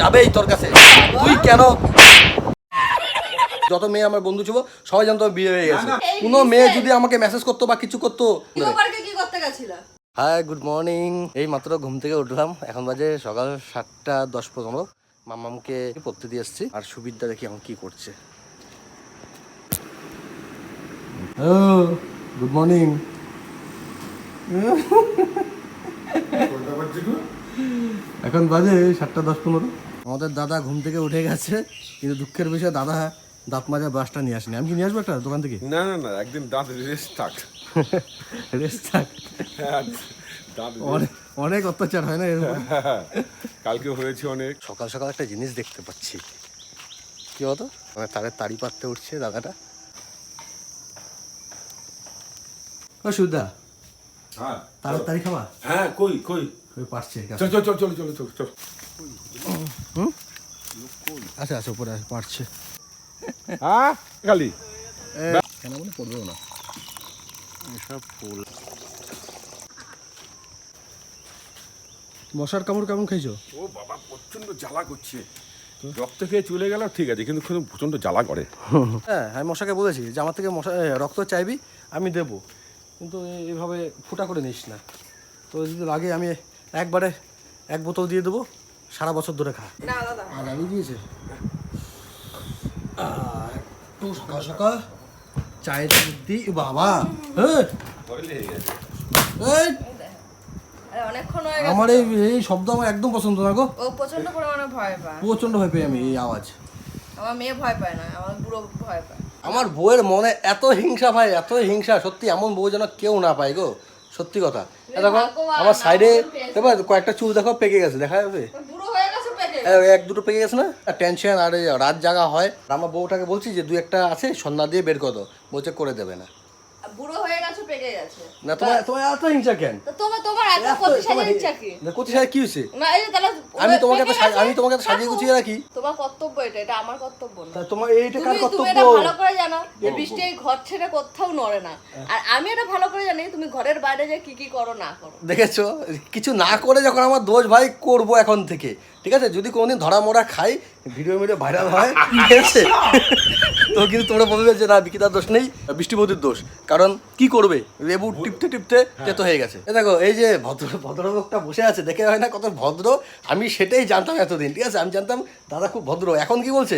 যাবেই তোর কাছে। তুই কেন? যত মেয়ে আমার বন্ধু ছিল সবাই জানতো বিয়ে হয়ে গেছে। কোনো মেয়ে যদি আমাকে মেসেজ করতো বা কিছু করতো। Hi, good morning. এই মাত্র ঘুম থেকে উঠলাম, এখন বাজে সকাল 7:10-15। মামামকে পড়তে দিয়ে এসছি, আর সুবিধা দেখি এখন কি করছে। Good morning. এখন বাজে 7:10-15। আমাদের দাদা ঘুম থেকে উঠে গেছে, কিন্তু দুঃখের বিষয় দাদা দাঁত মাজা ব্রাশটা নিয়ে আসেনি। আমি কি নিয়ে আসবো একটা দোকান থেকে? না না না, একদিন দাঁত রেস্ট থাক। রেস্ট থাক। অনেক অত্যাচার হয় না এরকম। কালকে হয়েছে অনেক। সকাল সকাল একটা জিনিস দেখতে পাচ্ছি, কি বলতো, মানে তাদের তাড়ি পাততে উঠছে দাদাটা। ও সুদা, হ্যাঁ তাদের তাড়ি খাবা? হ্যাঁ, কই কই পারছে। চল চল চল চল চল চল চল। আচ্ছা আচ্ছা, উপরে পারছে। হ্যাঁ খালি কেন মনে পড়বেও না এসব ফুল। মশার কামড় কেমন খাইছো? ও বাবা, প্রচন্ড জ্বালা করছে। রক্ত খেয়ে চলে গেল ঠিক আছে, কিন্তু প্রচন্ড জ্বালা করে। হ্যাঁ, আমি মশাকে বলেছি যে আমার থেকে মশা রক্ত চাইবি, আমি দেবো, কিন্তু এইভাবে ফুটা করে নিস না। তো যদি লাগে আমি একবারে 1 বোতল দিয়ে দেবো, সারা বছর ধরে খা। আর আমি দিয়েছে একটু সকাল সকাল চায়ের দিই বাবা। আমার এই শব্দ আমার একদম পছন্দ না গো। ও প্রচন্ড পরিমাণে ভয় পায়। প্রচন্ড ভয় পাই আমি এই আওয়াজ। আমার মেয়ে ভয় পায় না, আমার বুড়ো ভয় পায়। আমার বউয়ের মনে এত হিংসা ভাই, এত হিংসা, সত্যি এমন বউ যেন কেউ না পায় গো, সত্যি কথা। দেখো আমার সাইডে দেখো কয়েকটা চুল দেখো পেকে গেছে, দেখা যাবে বুড়ো হয়ে গেছে পেকে। 1-2 পেকে গেছে না, টেনশন আর রাত জাগা হয়। আমার বউটাকে বলছি যে 2-1টা আছে সন্ধ্যা দিয়ে বের করো, বলছে করে দেবে না। বুড়ো হয়ে গেছে পেকে গেছে না তোমার এত হিংসা কেন? তো তোমার এত প্রতিশালী ইচ্ছা কি? না কোথায় কি হইছে? না এই যে তাহলে আমি তোমাকে সাজিয়ে গুছিয়ে রাখি। তোমার কর্তব্য এটা আমার কর্তব্য না। তোমার এইটা কার কর্তব্য? তুমি এটা ভালো করে জানো যে বৃষ্টি এই ঘর ছেড়ে কোথাও নড়ে না। আর আমি এটা ভালো করে জানি তুমি ঘরের বাইরে যে কি কি করো না করো। দেখেছো, কিছু না করে যখন আমার দোষ ভাই করবো এখন থেকে, ঠিক আছে? যদি কোনোদিন ধরা মরা খাই, ভিডিও ভাইরাল হয়, ঠিক আছে, তো কিন্তু তোমরা বলবে যে না বিকিতার দোষ নেই, বৃষ্টিপতির দোষ। কারণ কি করবে, লেবু টিপতে টিপতে তেতো হয়ে গেছে। দেখো এই যে ভদ্রলোকটা বসে আছে, দেখে হয় না কত ভদ্র। আমি সেটাই জানতাম এতদিন, ঠিক আছে? আমি জানতাম দাদা খুব ভদ্র। এখন কি বলছে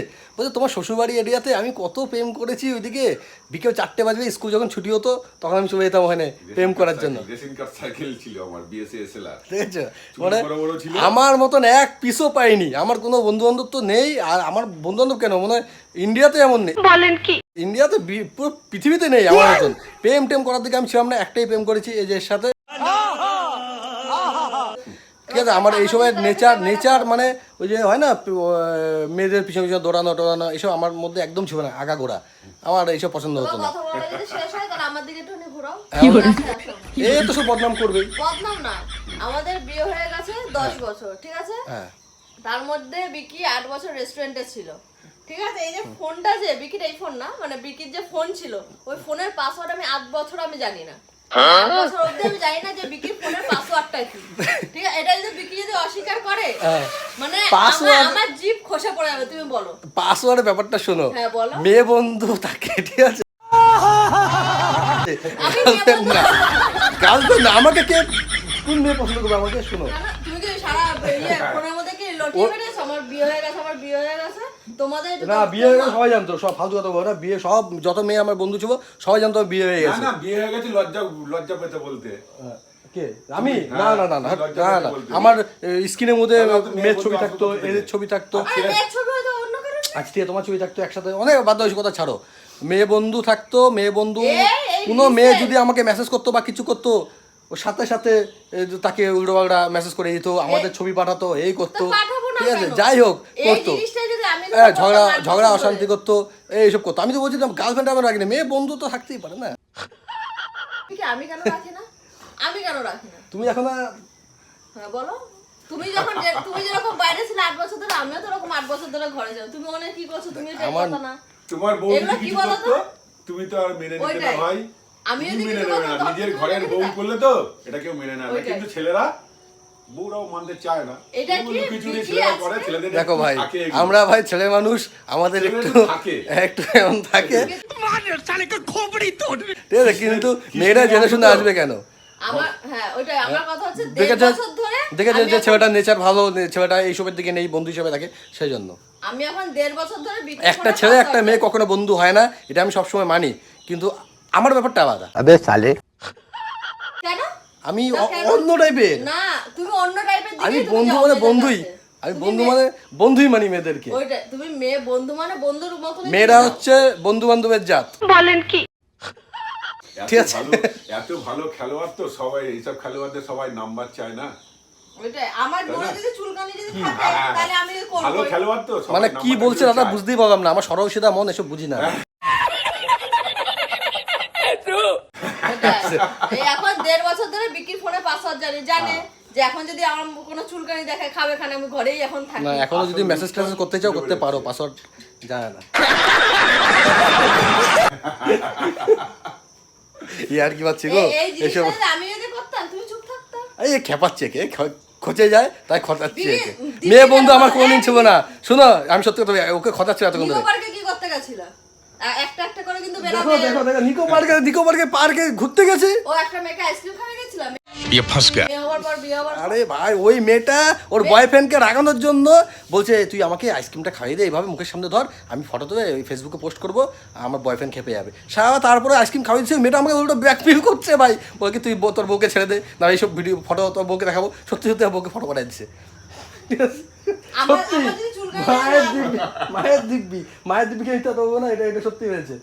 তোমার শ্বশুরবাড়ি এরিয়াতে আমি কত প্রেম করেছি, ওইদিকে বিকেল 4টে বাজবে, স্কুল যখন ছুটি হতো তখন আমি চলে যেতাম ওখানে প্রেম করার জন্য। দেখেছো, মানে আমার মতন এক পিসও পাইনি, আমার কোনো বন্ধু বান্ধব তো নেই। আর আমার বন্ধু বান্ধব কেন, মনে হয় ইন্ডিয়াতে এমন নেই, বলেন কি? ইন্ডিয়াতে পুরো পৃথিবীতে নেই আমার মতন। প্রেম টেম করার দিকে আমি ছিলাম না, একটাই প্রেম করেছি এই যে এর সাথে, ঠিক আছে? আমার এই সময় নেচার মানে ওই যে হয় না মেয়েদের পিছনে পিছনে দৌড়ানো টোড়ানো, এইসব আমার মধ্যে একদম ছিল না, আগা গোড়া। আমার এইসব পছন্দ হতো না। এই তো সব বদনাম করবেই। বদনাম না, আমাদের বিয়ে হয়ে গেছে 10 বছর, ঠিক আছে? হ্যাঁ, তার মধ্যে বিকি 8 বছর রেস্টুরেন্টে ছিল, ঠিক আছে? এই যে ফোনটা, যে বিকির এই ফোন না, মানে বিকির যে ফোন ছিল, ওই ফোনের পাসওয়ার্ড আমি 8 বছর আমি জানি না। 8 বছর অবধি আমি জানি না যে বিকির ফোনের পাসওয়ার্ডটা কি, ঠিক আছে? এটা যদি বিকি যদি অস্বীকার করে, মানে আমার জিভ খসে পড়ে যাবে। তুমি বলো পাসওয়ার্ডের ব্যাপারটা শোনো। হ্যাঁ বলো। মেয়ে বন্ধু থাকে, ঠিক আছে? গার্লফ্রেন্ড না, আমাকে কে কোন মেয়ে পছন্দ করবে আমাকে? শোনো, তুমি কি সারা ফোনের মধ্যে কি লটিয়ে বেরিয়েছো আমার বিয়ে হয়ে গেছে, আমার বিয়ে হয়ে গেছে? তোমাদের না বিয়ে হয়ে গেছে সবাই জানতো, সব ফালতু কথা বলো না। বিয়ে সব যত মেয়ে আমার বন্ধু ছিল সবাই জানতো বিয়ে হয়ে গেছে। না বিয়ে হয়ে গেছে, লজ্জা পেতে বলতে। কে আমি? না না না না না, আমার স্ক্রিনের মধ্যে মেয়ের ছবি থাকতো, এদের ছবি থাকতো, আজ থেকে তোমার ছবি থাকতো একসাথে, অনেক বাধ্য হয়েছে। কথা ছাড়ো, মেয়ে বন্ধু থাকতো, মেয়ে বন্ধু কোনো মেয়ে যদি আমাকে মেসেজ করতো বা কিছু করতো, ওর সাথে সাথে তাকে উল্টো পাল্টা মেসেজ করে দিত, আমাদের ছবি পাঠাতো, এই করতো, ঠিক আছে? যাই হোক করতো, ঝগড়া অশান্তি করতো, এইসব করতো। আমি তো বলছিলাম গার্লফ্রেন্ড আমার রাখি না, মেয়ে বন্ধু তো থাকতেই পারে না। আমি কেন রাখি না? আমি কেন রাখি না? তুমি এখন হ্যাঁ বলো। তুমি যেরকম বাইরে ছিলে 8 বছর ধরে, আমিও তো এরকম 8 বছর ধরে ঘরে যাও। তুমি অনেক কি করছো, তুমি এটা কথা না। তোমার বউ কি করতো তুমি তো আর মেনে নিতে না ভাই। আমি যদি মেনে নেবে না, নিজের ঘরের বউ করলে তো এটা কেউ মেনে নেয় না, কিন্তু ছেলেরা বউরাও মানতে চায় না এটা কি লুকিচুরি বিকি ছেলেরা আছে? করে, ছেলেদের দেখো একটু ভাই থাকে এগুলো। আমরা ভাই ছেলে মানুষ, আমাদের ছেলেদের একটু থাকে। একটু এমন থাকে, ঠিক আছে, কিন্তু মেয়েরা জেনে শুনে আসবে কেন? আমার হ্যাঁ ওইটাই আমার কথা হচ্ছে দেখেছে 1.5 বছর ধরে দেখেছে আমি যে এখন- ছেলেটার নেচার ভালো, ছেলেটা এইসবের দিকে নেই, বন্ধু হিসেবে থাকে, সেই জন্য। আমি এখন 1.5 বছর ধরে বিকি একটা ছেলে একটা মেয়ে কখনো বন্ধু হয় না, এটা আমি সবসময় মানি, কিন্তু আমার ব্যাপারটা আলাদা। अबे साले কেন আমি না, কেন? অন্য টাইপের, না তুমি অন্য টাইপের দিকে আমি বন্ধু মানে বন্ধুই, আমি বন্ধু মানে বন্ধুই মানি মেয়েদেরকে। ওইটা তুমি মেয়ে বন্ধু মানে বন্ধুর মতো মেয়েরা হচ্ছে বন্ধু বান্ধবের জাত। ঠিক আছে। এত ভালো খেলোয়াড় তো সবাই, এইসব খেলোয়াড়দের সবাই নাম্বার চায় না। ওইটাই আমার তাই মনে না? যদি চুলকানি যদি থাকে তাহলে আমি ভালো করব খেলোয়াড় তো সবাই মানে কি নাম্বারটা বলছে দিতে দাদা চায়। বুঝতেই পারলাম না, আমার সরল সিধা মন এসব বুঝি না। এই এখন 1.5 বছর ধরে বিকির ফোনে পাসওয়ার্ড জানে যে এখন যদি আমার কোনো চুলকানি দেখে খাবে খানে আমি ঘরেই এখন থাকি। না এখনো যদি মেসেজ টেসেজ করতে চাও করতে পারো, পাসওয়ার্ড জানে না। ইয়ার কি পাচ্ছি গো এই এসব, জিনিসটা আমি যদি করতাম তুমি চুপ থাকতা। এই খেপাচ্ছে কে, খচে যায় তাই খচাচ্ছে দিদি- একে। দিদি মেয়ে বন্ধু আমার কেন? কোনোদিন ছিল না, শোনো আমি সত্যি কথা বলি, ওকে খচাচ্ছে এতক্ষণ নিকো ধরে। পার্কে কি করতে গেছিল? একটা একটা করে কিন্তু দেখো বেরাবে। দেখো দেখো নিকো পার্কে ঘুরতে গেছে। ও একটা মেয়েকে আইসক্রিম খাওয়াতে গেছিল। ये फंस गया বিয়ে হওয়ার পর বিয়ে হওয়ার পর আরে ভাই ওই মেয়েটা ওর বয়ফ্রেন্ডকে রাগানোর জন্য বলছে তুই আমাকে আইসক্রিমটা খাইয়ে দে, এইভাবে মুখের সামনে ধর, আমি ফটো তুলে ওই ফেসবুকে পোস্ট করবো, আমার বয়ফ্রেন্ড খেপে যাবে। সারা তারপরে আইসক্রিম খাওয়াই দিচ্ছে, মেয়েটা আমাকে উল্টো ব্যাকফিল করছে ভাই, বলকে তুই তোর বউকে ছেড়ে দে না, এইসব ভিডিও ফটো তোর বউকে দেখাবো। সত্যি সত্যি আমার বউকে ফটো পাঠাই দিচ্ছে। ঠিক আছে? আমার সত্যি আমার যদি চুলকানি মায়ের দিব্যি এটা দেবো না, এটা সত্যি হয়েছে।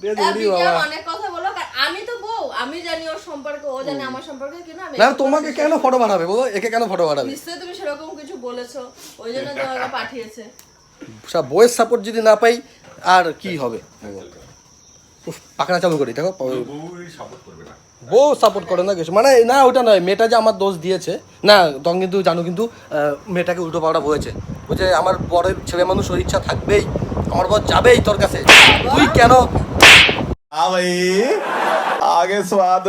ঠিক আছে, ওরে বিকি বাবা। অনেক কথা বলো, কারণ আমি তো বউ, আমি জানি ওর সম্পর্কে, ও জানে আমার সম্পর্কে কিনা। আমি না তোমাকে কেন ফটো পাঠাবে বলো, একে কেন ফটো পাঠাবে? নিশ্চয়ই তুমি সেরকম কিছু বলেছো, ওই জন্য তোমাকে পাঠিয়েছে। সব বইয়ের সাপোর্ট যদি না পাই আর কি হবে? উফ, পাখনা চালু করি দেখো, বউই সাপোর্ট করবে না। বউ সাপোর্ট করে না কিছু, মানে না ওটা নয়, মেয়েটা যে আমার দোষ দিয়েছে না, তখন কিন্তু জানো কিন্তু মেয়েটাকে উল্টো পাল্টা বলেছে, বলছে আমার বরের ছেলে মানুষ ওর ইচ্ছা থাকবেই, আমার বর যাবেই তোর কাছে, তুই কেন? हाँ भाई आगे स्वाद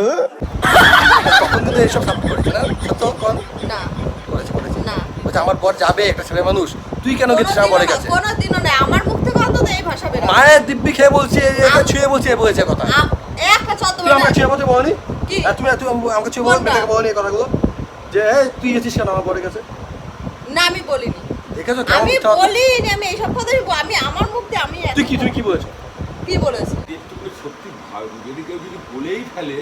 তখন কিন্তু এইসব সাপোর্ট করেছে না, সত্য কোন না করেছে না বলছে আমার বর যাবে, একটা ছেলে মানুষ, তুই কেন গেছিস আমার বরের কাছে? কোনোদিনও না, আমার মুখ থেকে অন্তত এই ভাষা বের হয়। মায়ের দিব্যি খেয়ে বলছি, একে ছুঁয়ে বলছি, এ বলেছে কথা। একটা ছদ্ম তুই আমাকে ছুঁয়ে বলতে বলনি? কি? তুই আমাকে ছুঁয়ে বল, কোনটা? মেয়েটাকে বলনি এই কথাগুলো, যে এই তুই গেছিস কেন আমার বরের কাছে? না আমি বলিনি, দেখেছো কেমন আমি মিথ্যা কথা? বলিনি, আমি এইসব কথাই আমি আমার মুখ দিয়ে আমি তুই কি বলেছো? কি বলেছি? একটু করে সত্যি ভালো, যদি কেউ যদি বলেই ফেলে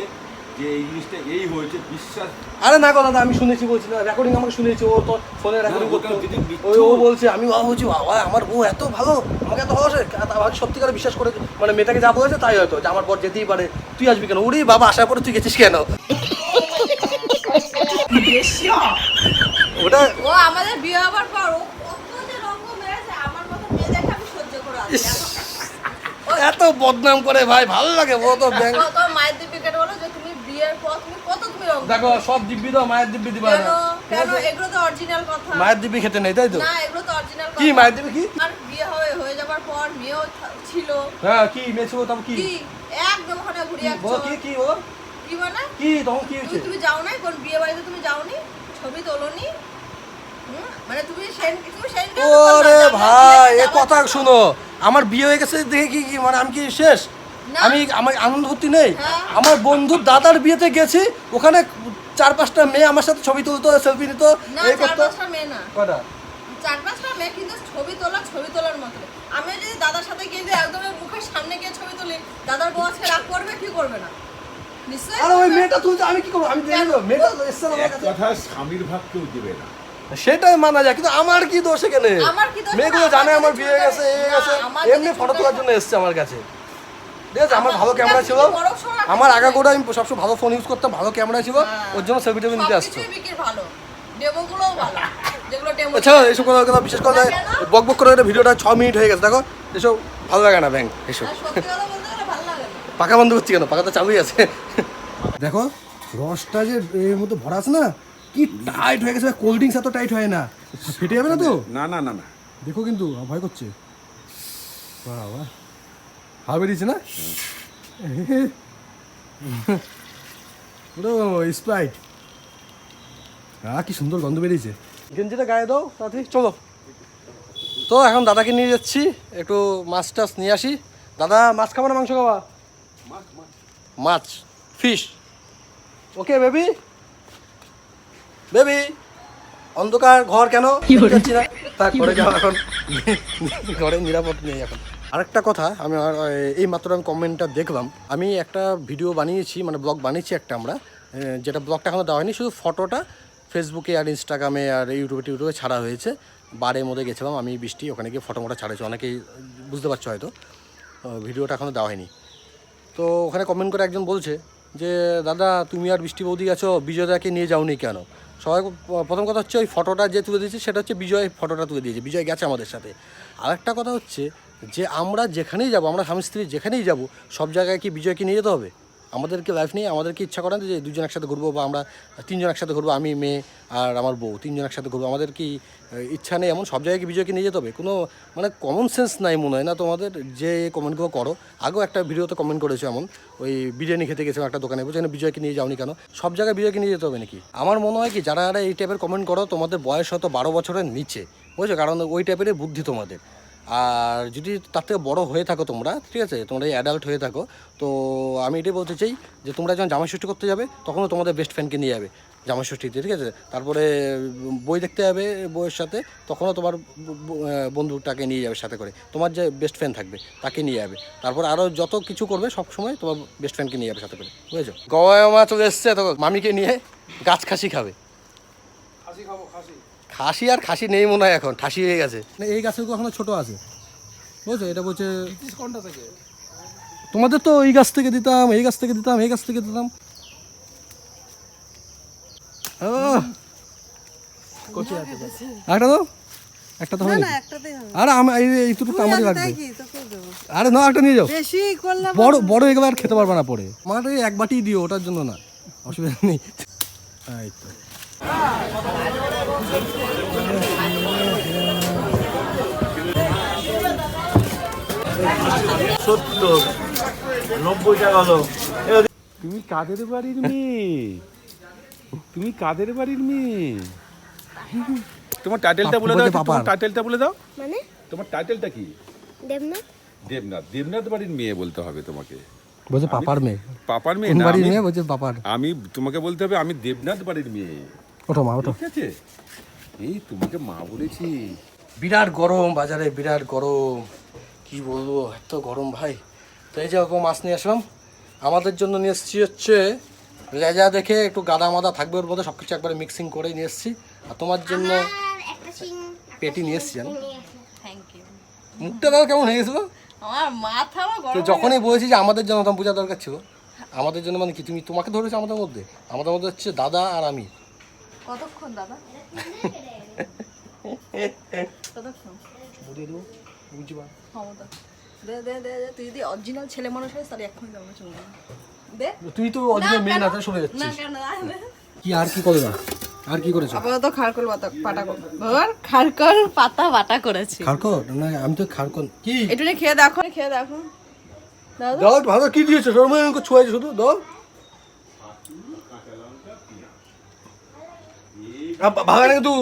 যে এই জিনিসটা এই হয়েছে, বিশ্বাস আরে না কথা আমি শুনেছি, বলছি না রেকর্ডিং আমাকে শুনেছি, ও তো ফোনে রেকর্ডিং করতো, ওটা যদি মিথ্যে ও বলছে, আমি বলছি বাবা আমার বউ এত ভালো, আমাকে এত ভালোবাসে, আমাকে সত্যিকারে বিশ্বাস করে, মানে মেয়েটাকে যা বলেছে তাই হয়তো, যে আমার বর যেতেই পারে, তুই আসবি কেন? ওরে বাবা আসার পরে তুই গেছিস কেন? ওটা ও আমাদের বিয়ে হওয়ার পর ও কত যে রঙ্গ মেরেছে, আমার কথা মেয়ে দেখে আমি সহ্য করে আছি। এত বদনাম করে ভাই, ভালো লাগে ও তো ব্যাংক। তো মায়ের দিব্যি কেটে বলো যে তুমি বিয়ের পর তুমি কত তুমি রঙ্গ দেখো সব দিব্যি দাও, মায়ের দিব্যি দিবা কেন না, কেন এগুলো তো অরিজিনাল কথা। মায়ের দিব্যি খেতে নেই তাই তো? না এগুলো তো অরিজিনাল কথা। কি মায়ের দিব্যি কি? আর বিয়ে হয়ে যাবার পর মেয়েও ছিল, হ্যাঁ কি মেয়ে ছিল তবে কি? কি একদম ওখানে ঘুরে বলো যাচ্ছ কি বলো কি মানে কি তখন কি হয়েছে? তুমি যাও নাই কোন বিয়ে বাড়িতে, তুমি যাওনি, ছবি তোলোনি, মানে তুমি সেদিনকে ওরে ভাই এ কথা শুনো, আমার বিয়ে হয়ে গেছে দেখে কি মানে আমি কি শেষ? না। আমার আনন্দ ভর্তি নেই? হ্যাঁ। আমার বন্ধুর দাদার বিয়েতে গেছি, ওখানে 4-5টা মেয়ে আমার সাথে ছবি তুলতো, সেলফি নিত, না এই করতো। 4-5টা মেয়ে না, কটা? 4-5টা মেয়ে, কিন্তু ছবি তোলার মতো। আমি যদি দাদার সাথে গিয়ে যে একদম ওর মুখের সামনে গিয়ে ছবি তুলি, দাদার বউ আজকে রাগ করবে কি করবে না? নিশ্চয়ই আরে ওই করবে। মেয়েটা তুলতে আমি কি করবো? আমি দেখে নেবো, মেয়েটা তো এসছে আমার এক কাছে। কথা স্বামীর ভাগ কেউ দেবে না। সেটাই মানা যায়, কিন্তু আমার কি দোষ এখানে? আমার কি দোষ? মেয়েগুলো না, জানে আমার আমার যদি বিয়ে হয়ে গেছে, চুলকানি- এ গেছে, না, আমার যদি এমনি ফটো তোলার চুলকানি- জন্য এসছে আমার কাছে। ঠিক আছে, আমার ভালো আমার ক্যামেরা ছিল, যদি বড় সড়ো একটা আমার ছিল। আগাগোড়া আমি সবসময় ভালো ফোন ইউজ করতাম, ভালো ক্যামেরা ছিল, হ্যাঁ। ওর জন্য সেলফি টেলফি নিতে আসতো। সবকিছুই বিক্রির ভালো, ডেমোগুলোও ভালো, যেগুলো ডেমো। আচ্ছা এসব কথা বিশেষ করে না, কেন? বক বক করে একটা ভিডিওটা 6 মিনিট হয়ে গেছে, দেখো এসব ভালো লাগে না ব্যাংক এসব। সত্যি কথা বলতে গেলে ভালো লাগে না। পাকা বন্ধ করছি কেন? পাকা তো চালুই আছে। দেখো রসটা যে এর মধ্যে ভরা আছে না, কি টাইট হয়ে গেছে, কোল্ড ড্রিঙ্কস এত টাইট হয় না, ফেটে যাবে না তো? না না না না, দেখো কিন্তু ভয় করছে, বাবা হাওয়া বেরিয়েছে না, পুরো স্প্রাইট। হ্যাঁ কি সুন্দর গন্ধ বেরিয়েছে। গেঞ্জিটা গায়ে দাও তাড়াতাড়ি চলো। তো এখন দাদাকে নিয়ে যাচ্ছি, একটু মাছ টাছ নিয়ে আসি। দাদা মাছ খাবো না মাংস খাওয়া? মাছ, ফিশ। Okay baby, baby. অন্ধকার ঘর কেন যাচ্ছি না? তা ঘরে যাওয়া এখন ঘরে নিরাপদ নেই এখন। আরেকটা কথা, আমি এই মাত্র আমি কমেন্টটা দেখলাম। আমি একটা ভিডিও বানিয়েছি, মানে ব্লগ বানিয়েছি একটা আমরা, যেটা ব্লগটা এখনো দেওয়া হয়নি, শুধু ফটোটা ফেসবুকে আর ইনস্টাগ্রামে আর ইউটিউবে ছাড়া হয়েছে। বারের মধ্যে গেছিলাম আমি, বৃষ্টি, ওখানে গিয়ে ফটো মোটা ছাড়াইছে, অনেকেই বুঝতে পারছো হয়তো। ভিডিওটা এখনও দেওয়া হয়নি। তো ওখানে কমেন্ট করে একজন বলছে যে দাদা তুমি আর বৃষ্টি বৌদি গেছো, বিজয়দাকে নিয়ে যাওনি কেন? সবাই প্রথম কথা হচ্ছে ওই ফটোটা যে তুলে দিয়েছে সেটা হচ্ছে বিজয় ফটোটা তুলে দিয়েছে, বিজয় গেছে আমাদের সাথে। আরেকটা কথা হচ্ছে যে আমরা যেখানেই যাব, আমরা স্বামী স্ত্রী যেখানেই যাব, সব জায়গায় কি বিজয়কে নিয়ে যেতে হবে? আমাদেরকে লাইফ নিয়ে আমাদেরকে ইচ্ছা করে না যে দুজন একসাথে ঘুরবো, বা আমরা তিনজন একসাথে ঘুরবো, আমি মেয়ে আর আমার বউ তিনজন একসাথে ঘুরবো? আমাদের কি ইচ্ছা নেই এমন সব জায়গায় কি বিজয়কে নিয়ে যেতে হবে? কোনো মানে কমন সেন্স নাই মনে হয় না তোমাদের, যে কমেন্টগুলো করো। আগেও একটা ভিডিওতে কমেন্ট করেছো এমন, ওই বিরিয়ানি খেতে গেছিলাম একটা দোকানে, বলছে বিজয়কে নিয়ে যাওনি কেন? সব জায়গায় বিজয়কে নিয়ে যেতে হবে নাকি? আমার মনে হয় কি যারা এই টাইপের কমেন্ট করো তোমাদের বয়স হয়তো 12 বছরের নিচে, বুঝছো? কারণ ওই টাইপের বুদ্ধি তোমাদের। আর যদি তার থেকে বড়ো হয়ে থাকো তোমরা, ঠিক আছে, তোমরা অ্যাডাল্ট হয়ে থাকো, তো আমি এটাই বলতে চাই যে তোমরা যখন জামাই ষষ্ঠী করতে যাবে তখনও তোমাদের বেস্ট ফ্রেন্ডকে নিয়ে যাবে জামাই ষষ্ঠীতে, ঠিক আছে? তারপরে বই দেখতে যাবে বইয়ের সাথে, তখনও তোমার বন্ধুটাকে নিয়ে যাবে সাথে করে, তোমার যে বেস্ট ফ্রেন্ড থাকবে তাকে নিয়ে যাবে। তারপর আরও যত কিছু করবে সব সময় তোমার বেস্ট ফ্রেন্ডকে নিয়ে যাবে সাথে করে, বুঝেছো? গয়া মা চলে এসছে, তো মামিকে নিয়ে গাছ খাসি খাবে। খাসি আর খাসি নেই মনে হয়, এখন ঠাসি হয়ে গেছে। এই গাছগুলো এখনো ছোট আছে, বুঝছো? এটা বলছে কোনটা থেকে তোমাদের, তো এই গাছ থেকে দিতাম, এই গাছ থেকে দিতাম, এই গাছ থেকে দিতাম। একটা তো একটা তো হবে, আরে আমি এইটুকু আমারই লাগবে। আরে না, একটা নিয়ে যাও, বড় বড় এগুলো আর খেতে পারবে না পরে। আমার এক বাটি দিও, ওটার জন্য না, অসুবিধা নেই। এই তো তুমি কাদের বাড়ির মেয়ে? তুমি কাদের বাড়ির মেয়ে? তোমার টাইটেলটা বলে দাও, তোমার টাইটেলটা বলে দাও। মানে তোমার টাইটেলটা কি? দেবনাথ। দেবনাথ। দেবনাথ বাড়ির মেয়ে বলতে হবে তোমাকে। বলছে পাপার মেয়ে। পাপার মেয়ে কোন না, বাড়ির মেয়ে? বলছে পাপার। আমি তোমাকে বলতে হবে আমি দেবনাথ বাড়ির মেয়ে। ওঠো মা, ওঠো। ঠিক আছে, এই তোমাকে মা বলেছি। বিরাট গরম বাজারে, বিরাট গরম, কি বলবো, এত গরম ভাই। তো এই যে ওরকম মাছ নিয়ে আসলাম, আমাদের জন্য নিয়ে এসেছি হচ্ছে লেজা দেখে, একটু গাদা মাদা থাকবে ওর মধ্যে, সব কিছু একবারে মিক্সিং করেই নিয়ে এসেছি। আর তোমার জন্য পেটি নিয়ে এসেছি আমি। Thank you. মুখটা দাও কেমন হয়ে গেছিলো? আমার মাথা তো গরম। যখনই বলেছি যে আমাদের জন্য, তখন বোঝা দরকার ছিল আমাদের জন্য মানে কি, তুমি তোমাকে ধরেছো আমাদের মধ্যে? আমাদের মধ্যে হচ্ছে দাদা আর আমি। কতক্ষণ দাদা? কতক্ষণ? বুঝিয়ে দেবো, বুঝবা। ক্ষমতা দে দে দে দে, তুই যদি অরিজিনাল ছেলে মানুষ হইস তাহলে এক্ষুনি দাও চলবে। দে। তুই তো অরিজিনাল মেয়ে না, তাই সরে না যাচ্ছিস। কেন না? কি আর কি করে না, আর কি করেছো? আপাতত খারকল পাতা বাবার খারকল পাতা বাটা করেছি। খারকর না, আমি তো খারকর কি একটু খেয়ে দেখো, খেয়ে দেখো। দাদা দাও ভালো, কি দিয়েছো? সরমাকে ছুঁয়েছে শুধু, দাও। ভালো লাগে তুই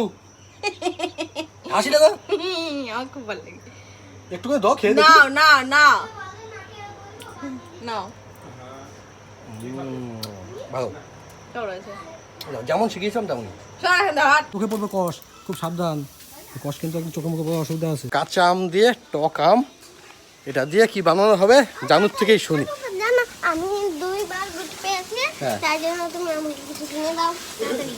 হাসি লাগা, আমার খুব ভালো লাগে। একটু করে দাও, খেয়ে দেখি। নাও নাও নাও নাও। ভালো, কেমন আছে? যেমন শিখিয়েছিলাম তেমন। সর এখান থেকে, হাট। চোখে পড়বে কষ, খুব সাবধান। কষ কিন্তু একদম চোখে মুখে পড়ার অসুবিধা আছে। কাঁচা আম দিয়ে টক আম, এটা দিয়ে কি বানানো হবে জানুর থেকেই শুনি। জানো আমি 2 বার গুড পেয়েছি, হ্যাঁ। তাই জন্য তুমি আমাকে কিছু কিনে দাও তাড়াতাড়ি।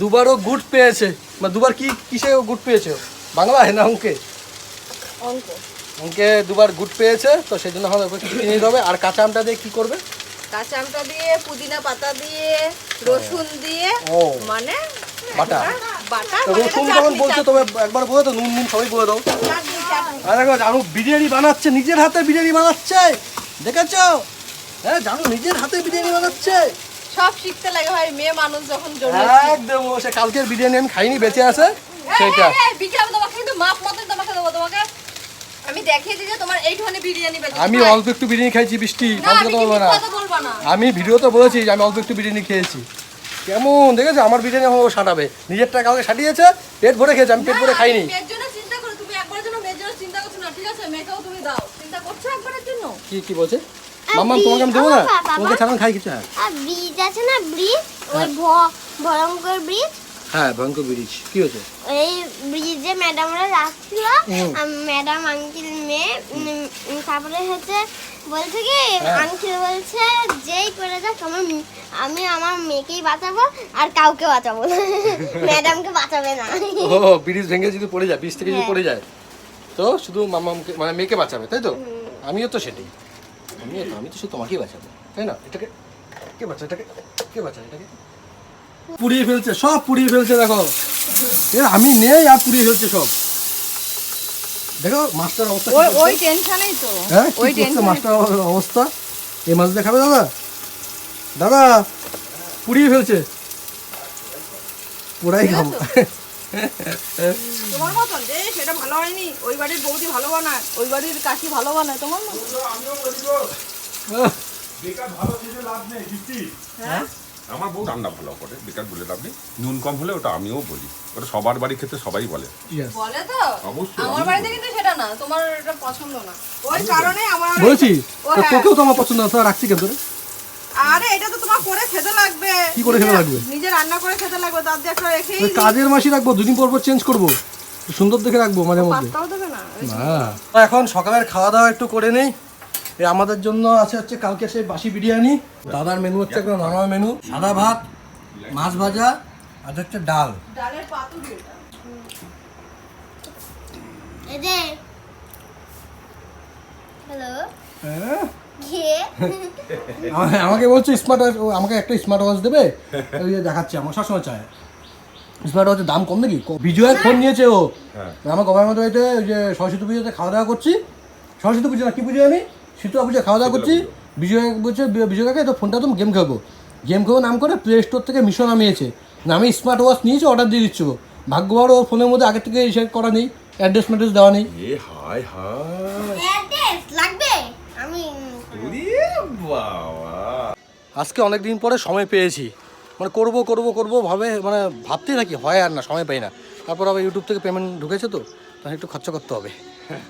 দুবারও গুড পেয়েছে, মানে দুবার কি কিসে গুড পেয়েছে? বাংলায় না অঙ্কে? অঙ্ক। অঙ্কে দুবার গুড পেয়েছে, তো সেই জন্য হবে কিছু কিনে দিতে হবে। আর কাঁচা আমটা দিয়ে কি করবে? কাঁচা আমটা দিয়ে, পুদিনা পাতা দিয়ে, রসুন দিয়ে, ও মানে বাটা। বাটা তো মানে রসুন চাটনি, যখন বলছো চাটনি, তবে একবার বলে তো, নুন নুন সবাই বলে দাও। চাটনি, চাটনি। আর দেখো জানু বিরিয়ানি বানাচ্ছে, নিজের হাতে বিরিয়ানি বানাচ্ছে, দেখেছো? হ্যাঁ, জানু নিজের হাতে বিরিয়ানি বানাচ্ছে। সব শিখতে লাগে ভাই, মেয়ে মানুষ যখন জন্ম। একদম, সে কালকের বিরিয়ানি আমি খাইনি, বেঁচে আছে সেটা। বিকেল তোমাকে কিন্তু মাপ মতন তোমাকে দেবো, তোমাকে আমি দেখিয়ে দিই যে তোমার এইখানে বিরিয়ানি বেঁচে। আমি অল্প একটু বিরিয়ানি খাইছি, বৃষ্টি না, ফালতু আমি কথা বলবো না। কথা বলবো না। আমি ভিডিওতে বলেছি যে আমি অল্প একটু বিরিয়ানি খেয়েছি। কেমন দেখেছো আমার বিরিয়ানি এখন ও সাঁটাবে, নিজেরটা কাউকে সাটিয়েছে, পেট ভরে খেয়েছে, আমি পেট ভরে খাইনি। মেয়ের জন্য চিন্তা করো, তুমি একবারের জন্য মেয়ের জন্য চিন্তা করছো না, ঠিক আছে? মেয়েকেও তুমি দাও, চিন্তা করছো একবারের জন্য। কি বলছে মাম্মা, তোমাকে আমি দেবো না, তোমাকে ছাড়ান খাই কিছু। হ্যাঁ আর ব্রিজ আছে না, ব্রিজ, ওই ভয়ঙ্কর ব্রিজ, হ্যাঁ ভয়ঙ্কর ব্রিজ, কি হয়েছে? এই ব্রিজে ম্যাডামরা রাখছিল, ম্যাডাম আঙ্কেল মেয়ে, তারপরে হচ্ছে বলছে কি আঙ্কেল বলছে যেই করে যাক আমি আমার মেয়েকেই বাঁচাবো আর কাউকে বাঁচাবো না, ম্যাডামকে বাঁচাবে না। ও ব্রিজ ভেঙে যদি পড়ে যায়, ব্রিজ থেকে যদি পড়ে যায় তো শুধু মামাকে মানে মেয়েকে বাঁচাবে, তাই তো? আমিও তো সেটাই, আমি তো শুধু তোমাকেই বাঁচাবো, তাই না? এটাকে কে বাঁচা, এটাকে কে বাঁচা, এটাকে পুড়িয়ে ফেলছে, সব পুড়িয়ে ফেলছে। দেখো আমি নেই আর পুড়িয়ে ফেলছে সব। দেখো মাছটার অবস্থা, ওই টেনশনেই তো, হ্যাঁ ওই মাছটার অবস্থা। এই মাছ দিয়ে খাবে দাদা? দাদা পুড়িয়ে ফেলছে, পুরাই খাবো। তোমার মতন যে সেটা ভালো হয়নি, ওই বাড়ির বৌদি ভালো বানায়, ওই বাড়ির কাকি ভালো বানায়, তোমার মতন। বেকার ভালো দিলে লাভ নেই, বৃষ্টি। হ্যাঁ আমার বউ রান্না ভালো করে, বেকার বলে লাভ নেই। নুন কম হলে ওটা আমিও বলি, ওটা সবার বাড়ির ক্ষেত্রে সবাই বলে। Yes. বলে তো, অবশ্যই, আমার বাড়িতে কিন্তু সেটা না, তোমার এটা পছন্দ না, ওই কারণে আমার বলছি ও হ্যাঁ। তোকেও তো আমার পছন্দ আছে, রাখছি কেন তোরে? আরে এটা তো তোমার করে খেতে লাগবে, কি করে খেতে লাগবে? নিজে রান্না করে খেতে লাগবে, তার দিয়ে একটা রেখেই ওই কাজের মাসি রাখবো, দুদিন পর পর চেঞ্জ করবো, সুন্দর দেখে রাখবো মাঝে মধ্যে। পাত্তাও দেবে না। না এখন সকালের খাওয়া দাওয়া একটু করে নেই। এই আমাদের জন্য আছে হচ্ছে কালকে সেই বাসি বিরিয়ানি, দাদার মেনু হচ্ছে একটা নরমাল মেনু, সাদা ভাত, মাছ ভাজা আর হচ্ছে ডাল। ডালের পাতুরি এটা। এই যে হ্যালো হ্যাঁ? কে আমাকে বলছে স্মার্ট ওয়াচ, আমাকে একটা স্মার্ট ওয়াচ দেবে, ওই যে দেখাচ্ছে, আমার সবসময় চায় স্মার্ট ওয়াচের দাম কম নাকি। বিজয়ের ফোন নিয়েছে ও, আমার গভর্নমেন্ট বাড়িতে ওই যে সরস্বতী পুজোতে খাওয়া দাওয়া করছি, সরস্বতী পুজো না কি পুজো জানি, শীতলা পুজো খাওয়া দাওয়া করছি, বিজয় বলছে বিজয় কাকে তো ফোনটা তুমি গেম খেলবো, গেম খেলবো নাম করে প্লে স্টোর থেকে মিশো নামিয়েছে, আমি স্মার্ট ওয়াচ নিয়েছি, অর্ডার দিয়ে দিচ্ছি। ভাগ্য ভালো ওর ফোনের মধ্যে আগে থেকে এসে করা নেই, অ্যাড্রেস ম্যাড্রেস দেওয়া নেই। এ হায় হায়, অ্যাড্রেস লাগবে আমি ওরে বাবা। আজকে অনেক দিন পরে সময় পেয়েছি, মানে করবো ভাবে, মানে ভাবতেই থাকি, হয় আর না, সময় পাই না। তারপর আবার ইউটিউব থেকে পেমেন্ট ঢুকেছে তো, তাহলে একটু খরচা করতে হবে।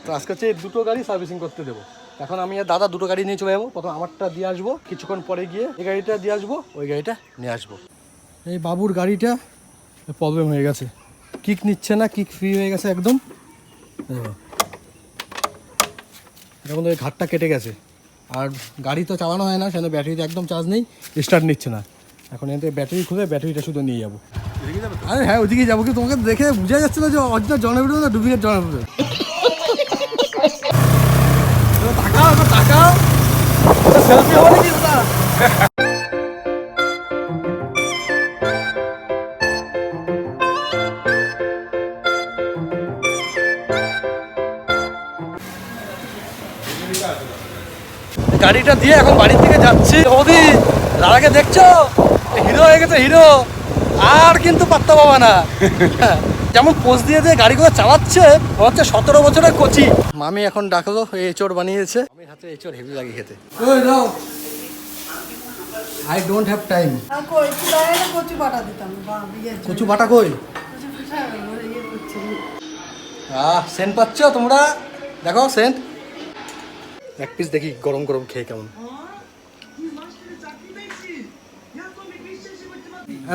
তো আজকে হচ্ছে দুটো গাড়ি সার্ভিসিং করতে দেবো। এখন আমি আর দাদা দুটো গাড়ি নিয়ে চলে যাবো, প্রথম আমারটা দিয়ে আসবো, কিছুক্ষণ পরে গিয়ে এই গাড়িটা দিয়ে আসবো, ওই গাড়িটা নিয়ে আসবো। এই বাবুর গাড়িটা প্রবলেম হয়ে গেছে, কিক নিচ্ছে না, কিক ফ্রি হয়ে গেছে একদম। এখন ওই ঘাটটা কেটে গেছে, আর গাড়ি তো চালানো হয় না, সেখানে ব্যাটারিতে একদম চার্জ নেই, স্টার্ট নিচ্ছে না। এখন এতে ব্যাটারি খুলে ব্যাটারিটা শুধু নিয়ে যাবো। আরে হ্যাঁ ওদিকেই যাবো, কিন্তু তোমাকে দেখে বোঝা যাচ্ছে না যে অরিজিনাল জনপ্রিয় না ডুপ্লিকেট জনপ্রিয়। তাকাও তাকাও, সেলফি হবে নাকি দাদা? গাড়িটা দিয়ে এখন বাড়ির থেকে যাচ্ছি। ওদি দাদাকে দেখছো, হিরো হয়ে গেছে হিরো, আর কিন্তু পাত্তা পাবা না। যেমন পোজ দিয়ে দিয়ে গাড়িগুলো চালাচ্ছে, মনে হচ্ছে 17 বছরের কোচি। মামি এখন ডাকলো, এঁচড় বানিয়েছে, আমি হাতে এঁচড় হেভি লাগে খেতে। ওই দাও, আই ডোন্ট হ্যাভ টাইম। কচু বাটা কই? সেন্ট পাচ্ছ তোমরা? দেখো সেন্ট, এক পিস দেখি গরম গরম খেয়ে কেমন।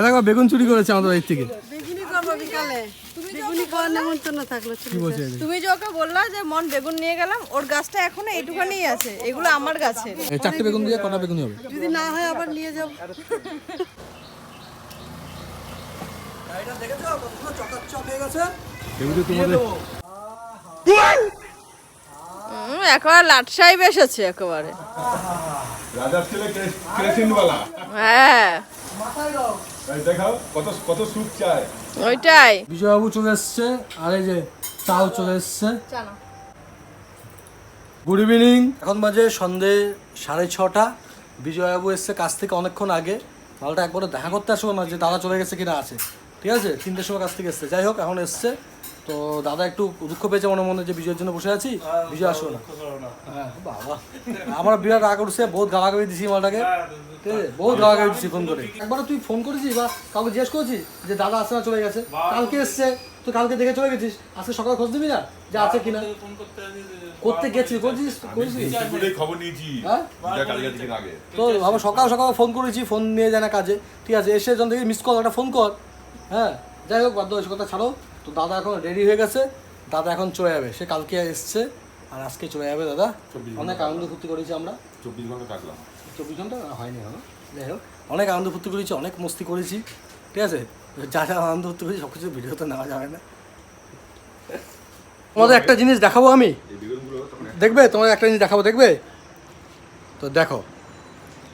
দেখো বেগুন চুরি করেছে আমাদের বাড়ির থেকে। তুমি যে ওকে বললা যে মন বেগুন নিয়ে গেলাম, ওর গাছটা এখনো এইটুখানি আছে, এগুলো আমার গাছে। এই 4টে বেগুন দিয়ে কটা বেগুন হবে? যদি না হয় আবার নিয়ে যাব। গাড়িটা দেখেছো কতগুলো চকাচক হয়ে গেছে? এগুলো তোমাদের একেবারে লাটসাই বেসেছে একেবারে। রাজার ছেলে ক্রেসিনওয়ালা। হ্যাঁ মাথায় দাও। এই দেখাও কত কত সুখ চায়। ওইটাই। বিজয়বাবু চলে এসছে, আর এই যে চাও চলে এসছে। গুড ইভিনিং, এখন বাজে সন্ধে 6:30। বিজয়বাবু এসছে কাজ থেকে অনেকক্ষণ আগে, মালটা একবারে দেখা করতে আসবো না যে দাদা চলে গেছে কিনা আছে, ঠিক আছে? 3টের সময় কাছ থেকে এসছে, যাই হোক এখন এসছে। তো দাদা একটু দুঃখ পেয়েছে মনে মনে যে বিজয়ের জন্য বসে আছি, বিজয় আসো না। হ্যাঁ বাবা, আমার বিরাট রাগ উঠছে, বহুত গালাগালি দিছি মালটাকে, ঠিক আছে, বহুত গালাগালি দিছি ফোন করে। একবার তুই ফোন করেছিস বা কাউকে জিজ্ঞেস করেছিস যে দাদা আসে না চলে গেছে? কালকে এসছে, তুই কালকে দেখে চলে গেছিস, আজকে সকালে খোঁজ দিবি না যে আছে কিনা? করতে গেছিস, করেছিস? খবর নিয়েছি হ্যাঁ, আগে। তো আমার সকাল সকাল ফোন করেছি, ফোন নিয়ে যায় না কাজে, ঠিক আছে, এসে যখন থেকে মিস কল একটা ফোন কর। হ্যাঁ, যাই হোক, বাধ্য হয়েছে, কথা ছাড়ো। তো দাদা এখন রেডি হয়ে গেছে, দাদা এখন চলে যাবে, সে কালকে এসছে আর আজকে চলে যাবে দাদা। অনেক আনন্দ ফুর্তি করেছি আমরা, 24 ঘন্টা থাকলাম। 24 ঘন্টা হয়নি এখনো, যাই হোক অনেক আনন্দ ফুর্তি করেছি, অনেক মস্তি করেছি, ঠিক আছে। যা যা আনন্দ ফুর্তি করেছি সব কিছু ভিডিও তো নেওয়া যাবে না। তোমাদের একটা জিনিস দেখাবো আমি, দেখবে? তোমাদের একটা জিনিস দেখাবো, দেখবে? তো দেখো,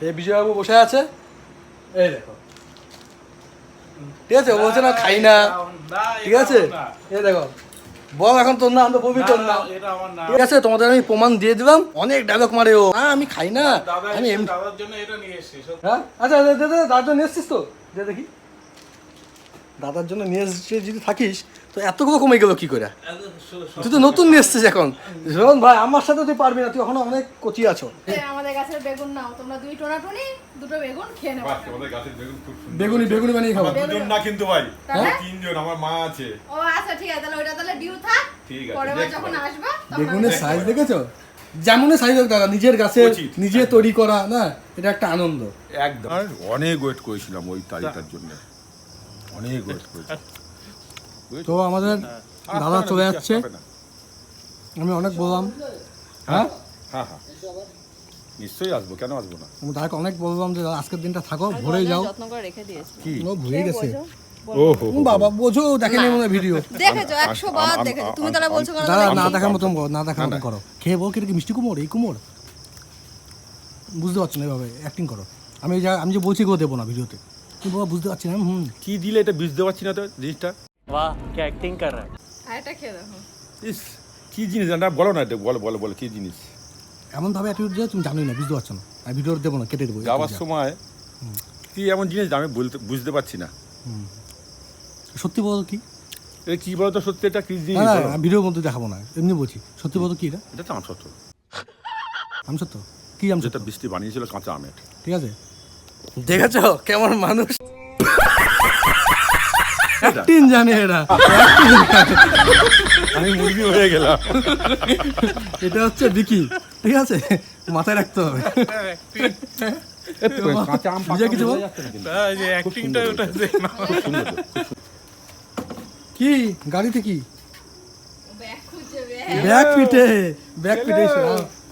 এই বিজয়বাবু বসে আছে, এই দেখো, ঠিক আছে, ও বলছে না খাই না, ঠিক আছে, এই দেখো, বল এখন তোর না, আমরা বলবি তোর না, ঠিক আছে, তোমাদের আমি প্রমাণ দিয়ে দিলাম। অনেক ডায়লগ মারে ও, আমি খাই না, আমি এমনি। হ্যাঁ, আচ্ছা দাদার জন্য নিয়ে এসছিস তো, যে দেখি দাদার জন্য নিয়ে এসছিস, যদি থাকিস তো এতগুলো কমে গেল কি করে? তুই তো নতুন নিয়ে এসছিস এখন। শোন ভাই, আমার সাথে তুই পারবি না, তুই এখনো অনেক কচি আছো। আমাদের গাছের বেগুন নাও তোমরা, দুই টোনাটুনি দুটো বেগুন খেয়ে নাও। বেগুনি বেগুনি বানিয়ে খাবো। দুজন না কিন্তু ভাই, তাহলে? 3 জন, আমার মা আছে। ও আচ্ছা ঠিক আছে, তাহলে ওইটা তাহলে ডিউ থাক, ঠিক আছে, পরের বার দেখবো। যখন আসবা তখন বেগুনের সাইজ দেখেছো? যেমনই সাইজ হোক দাদা, নিজের গাছে কচি। নিজে তৈরি করা না, এটা একটা আনন্দ। একদম অনেক ওয়েট করেছিলাম ওই তারিখটার জন্য, অনেক ওয়েট করেছি। তো আমাদের দাদা চলে যাচ্ছে, আমি অনেক বললাম, হ্যাঁ হ্যাঁ হ্যাঁ, নিশ্চয়ই আসবো, কেন আসবো না? আমি দাদাকে অনেক বললাম যে দাদা আজকের দিনটা থাকো, ভরে যাও। যত্ন করে রেখে দিয়েছি। কি? ও ভুলে গেছে। ওহো, বাবা বোঝো, দেখেনি মনে ভিডিও। দেখেছো 100 বার দেখেছো, তুমি তাহলে বলছো কেন? দাদা না দেখার মতন করো, না দেখার মতন করো। খেয়ে বল কি মিষ্টি কুমোর, এই কুমোর বুঝতে পারছো না, এভাবে অ্যাক্টিং করো। আমি যে বলছি গো দেবো না ভিডিওতে, তুমি বাবা বুঝতে পারছি না। কি দিলে এটা বুঝতে পারছি না তো জিনিসটা। আরেকটা খেয়ে দেখো। ইস, কি জিনিস না বলো না, এটা বলো বলো বলো, কি জিনিস? এমনভাবে অ্যাটিটিউড দিয়ে তুমি জানোই না, বুঝতে পারছো না। আমি ভিডিও দেবো না, কেটে দেবো। যাওয়ার সময় কি এমন জিনিস আমি বুঝতে পারছি না। সত্যি বলো কি? এটা কি বলো তো, সত্যি এটা কি জিনিস? না বলো। না, ভিডিওর মধ্যে দেখাবো না, এমনি বলছি। সত্যি বলো কি এটা? এটা তো আম সত্য, আমি সত্য কি আমি যেটা বৃষ্টি বানিয়েছিল কাঁচা আমের। ঠিক আছে, দেখেছো কেমন মানুষ অ্যাক্টিং জানে এরা। আমি মুরগি হয়ে গেলাম। এটা হচ্ছে বিকি, ঠিক আছে, মাথায় রাখতে হবে। কাঁচা আম বিজয় কিছু বল। কি গাড়িতে কি ব্যাগ খুঁজে ব্যাগ পিটে এসে,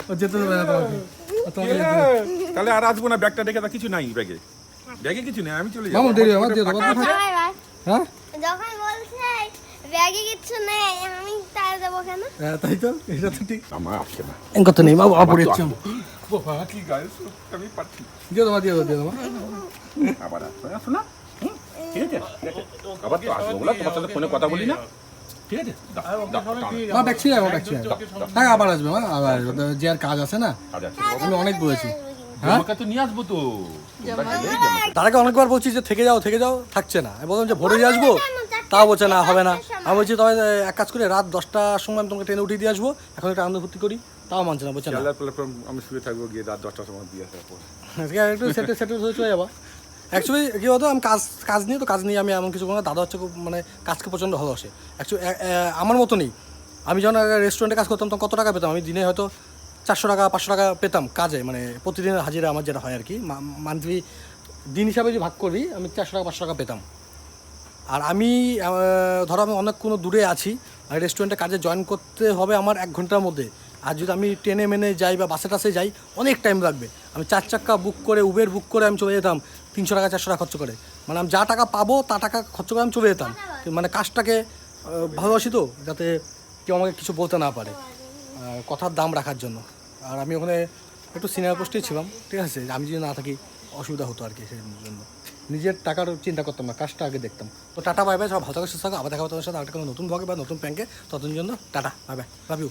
ও যেতে দেবে না তোমাকে, ও তোমাকে যেতে দেবে না। তাহলে আর আসবো না, ব্যাগটা দেখে কিছু নাই ব্যাগে, ব্যাগে কিছু নেই, আমি চলে যাবো। মামু দেরি আমার দিয়ে দেবো। হ্যাঁ যখন বলছে ব্যাগে কিচ্ছু নেই, আমি তাই দেবো কেন? হ্যাঁ, তাই তো, এটা তো ঠিক। আমার আসছে না। এন কথা নেই, বাবা পড়ে যাচ্ছে। বাবা, কি গায়ে আমি পাচ্ছি। দিয়ে দেবো দিয়ে দেবো। আবার আসো না, ঠিক আছে, ঠিক আছে। আবার তো আসবো বলে তোমার সাথে ফোনে কথা বলি না, ঠিক আছে? দাও, দাও, দাও, মা ব্যাগ ছিল, আমার ব্যাগ ছিল। হ্যাঁ আবার আসবে, মা আবার যে আর কাজ আছে না, কাজ আছে। আমি অনেক বলেছি। হ্যাঁ, আমাকে তো নিয়ে আসবো তো। তোমরা গেলেই জানো। তার আগে অনেকবার বলছি যে থেকে যাও, থাকছে না। আমি বললাম যে ভোরে দিয়ে আসবো, তাও বলছে না, হবে না। আমি বলছি তবে এক কাজ করে রাত 10টার সময় আমি তোমাকে ট্রেনে উঠিয়ে দিয়ে আসবো, এখন একটা আনন্দ ফুর্তি করি, তাও মানছে না, বলছে না। চেল্লার প্ল্যাটফর্ম আমি শুয়ে থাকবো, গিয়ে রাত 10টার সময় দিয়ে আসার পর। একটু সেটেল হয়ে চলে যাবো। অ্যাকচুয়ালি কী হতো, আমি কাজ নিয়ে আমি এমন কিছু কোনো, দাদা হচ্ছে খুব মানে কাজকে প্রচণ্ড ভালোবাসে। অ্যাকচুয়ালি আমার মতনই, আমি যখন রেস্টুরেন্টে কাজ করতাম তখন কত টাকা পেতাম? আমি দিনে হয়তো 400 টাকা 500 টাকা পেতাম কাজে, মানে প্রতিদিনের হাজিরা আমার যেটা হয় আর কি, মান্থলি দিন হিসাবে যদি ভাগ করি, আমি 400 টাকা 500 টাকা পেতাম। আর আমি ধরো আমি অনেক কোনো দূরে আছি, রেস্টুরেন্টে কাজে জয়েন করতে হবে আমার 1 ঘন্টার মধ্যে। আর যদি আমি ট্রেনে মেনে যাই বা বাসে টাসে যাই, অনেক টাইম লাগবে। আমি 4 চাক্কা বুক করে, উবের বুক করে আমি চলে যেতাম 300 টাকা 400 টাকা খরচ করে। মানে আমি যা টাকা পাবো তা টাকা খরচ করে আমি চলে যেতাম। মানে কাজটাকে ভালোবাসি তো, যাতে কেউ আমাকে কিছু বলতে না পারে, কথার দাম রাখার জন্য। আর আমি ওখানে একটু সিনিয়র পোস্টেই ছিলাম, ঠিক আছে, আমি যদি না থাকি অসুবিধা হতো আর কি, সেই জন্য নিজের টাকার চিন্তা করতাম না, কাজটা আগে দেখতাম। তো টাটা বাই বাই, সব ভালো থাকো, সুস্থ থাকো, আবার দেখা হতো তোমার সাথে আরেকটা কোনো নতুন ভাগে বা নতুন প্যাঙ্কে। ততদিন জন্য tata bye bye, love you.